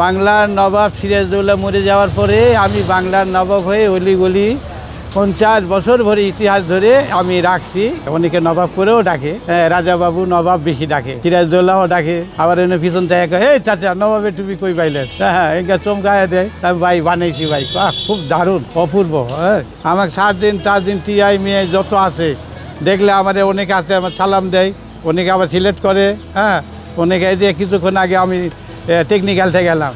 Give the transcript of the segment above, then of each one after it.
বাংলার নবাব সিরাজউদ্দৌলা মরে যাওয়ার পরে আমি বাংলার নবাব হয়ে অলিগলি 50 বছর ভরে ইতিহাস ধরে আমি রাখছি। অনেকে নবাব করেও ডাকে, রাজা বাবু নবাব বেশি ডাকে, সিরাজউদ্দৌলাও ডাকে। আবার এনে পিছন থেকে হে চাচা নবাবের টুপি কই পাইলেন, হ্যাঁ এনকা চমকায় দেয়। আমি ভাই বানাইছি ভাই, খুব দারুণ অপূর্ব। হ্যাঁ আমাকে 7 দিন 4 দিন টিআই মেয়ে যত আছে দেখলে আমাদের অনেকে আছে, আমার সালাম দেয়, অনেকে আবার সিলেক্ট করে। হ্যাঁ অনেকে এই যে কিছুক্ষণ আগে আমি টেকনিক্যাল থেকে গেলাম,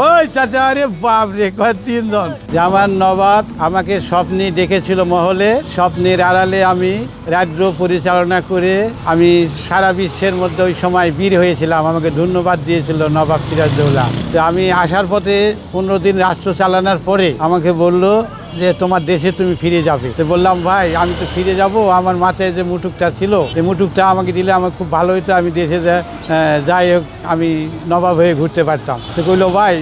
ওই চাচা আরে বাপ রে কয় 3 জন। আমার নবাব আমাকে স্বপ্নে ডেকেছিল মহলে, স্বপ্নের আড়ালে আমি রাজ্য পরিচালনা করে আমি সারা বিশ্বের মধ্যে ওই সময় বীর হয়েছিলাম। আমাকে ধন্যবাদ দিয়েছিল নবাব সিরাজউদ্দৌলা। তো আমি আসার পথে 15 দিন রাষ্ট্র চালানোর পরে আমাকে বলল যে তোমার দেশে তুমি ফিরে যাবে। তো বললাম ভাই আমি তো ফিরে যাব, আমার মাথায় যে মুটুকটা ছিল এই মুটুকটা আমাকে দিলে আমার খুব ভালো হতো, আমি দেশে যাই হোক আমি নবাব হয়ে ঘুরতে পারতাম। তো কইলো ভাই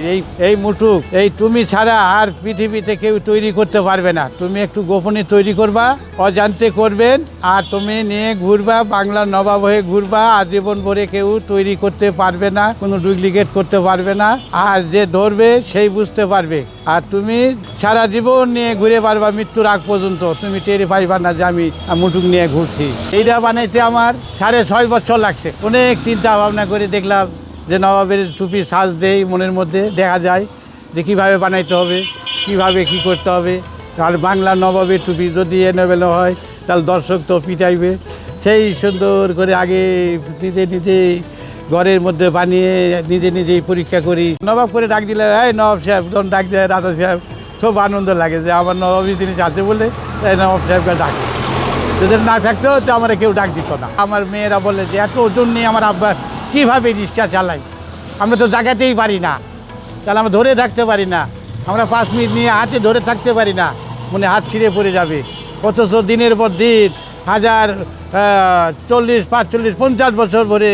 এই মুটুক এই তুমি ছাড়া আর পৃথিবীতে কেউ তৈরি করতে পারবে না, তুমি একটু গোপনে তৈরি করবা, অজান্তে করবেন, আর তুমি নিয়ে ঘুরবা, বাংলার নবাব হয়ে ঘুরবা, আজীবন ভরে কেউ তৈরি করতে পারবে না, কোনো ডুপ্লিকেট করতে পারবে না, আর যে ধরবে সেই বুঝতে পারবে। আর তুমি সারা জীবন নিয়ে ঘুরে পারবা মৃত্যুর আগ পর্যন্ত, তুমি টেরি পাইবা না যে আমি মুটুক নিয়ে ঘুরছি। এইটা বানাইতে আমার 6.5 বছর লাগছে। অনেক চিন্তা ভাবনা করে দেখলাম যে নবাবের টুপি সাজ দেই, মনের মধ্যে দেখা যায় যে কীভাবে বানাইতে হবে, কিভাবে কি করতে হবে। আর বাংলা নবাবের টুপি যদি এলোমেলো হয় তাহলে দর্শক তো পিটাইবে। সেই সুন্দর করে আগে নিজে নিজেই ঘরের মধ্যে বানিয়ে নিজে নিজেই পরীক্ষা করি। নবাব করে ডাক দিলে এই নবাব সাহেব, যখন ডাক দেয় রাজা সাহেব, খুব আনন্দ লাগে যে আমার নবাবী জিনিস আছে বলে তাই নবাব সাহেবকে ডাকে। যদি না থাকতো তো আমার কেউ ডাক দিত না। আমার মেয়েরা বলে যে এত ওজন নিয়ে আমার আব্বা কীভাবে রিক্সা চালাই, আমরা তো জায়গাতেই পারি না, তাহলে আমরা ধরে থাকতে পারি না, আমরা 5 মিনিট নিয়ে হাতে ধরে থাকতে পারি না, মনে হাত ছিঁড়ে পড়ে যাবে। অথচ দিনের পর দিন 40, 45, 50 বছর ধরে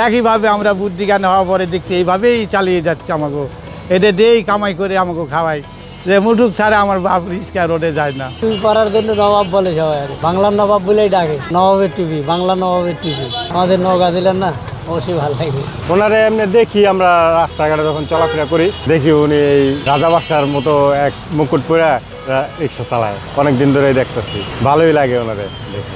একইভাবে আমরা বুদ্ধি জ্ঞান হওয়া পরে দেখছি এইভাবেই চালিয়ে যাচ্ছে। আমাকে এটা দিয়েই কামাই করে আমাকে খাওয়াই, যে মুঠুক ছাড়া আমার বাপ রিক্সা রোডে যায় না। টিভি করার জন্য নবাব বলে সবাই, আর বাংলার নবাব বলেই ডাকে। নবাবের টিভি, বাংলা নবাবের টিভি আমাদের নওগাঁ দিলেন না, অবশ্যই ভালো লাগে। ওনারে এমনি দেখি আমরা রাস্তাঘাটে যখন চলাফেরা করি, দেখি উনি এই রাজা বাদশার মতো এক মুকুট পরে রিক্সা চালায়, অনেক দিন ধরেই দেখতেছি, ভালোই লাগে ওনারে দেখে।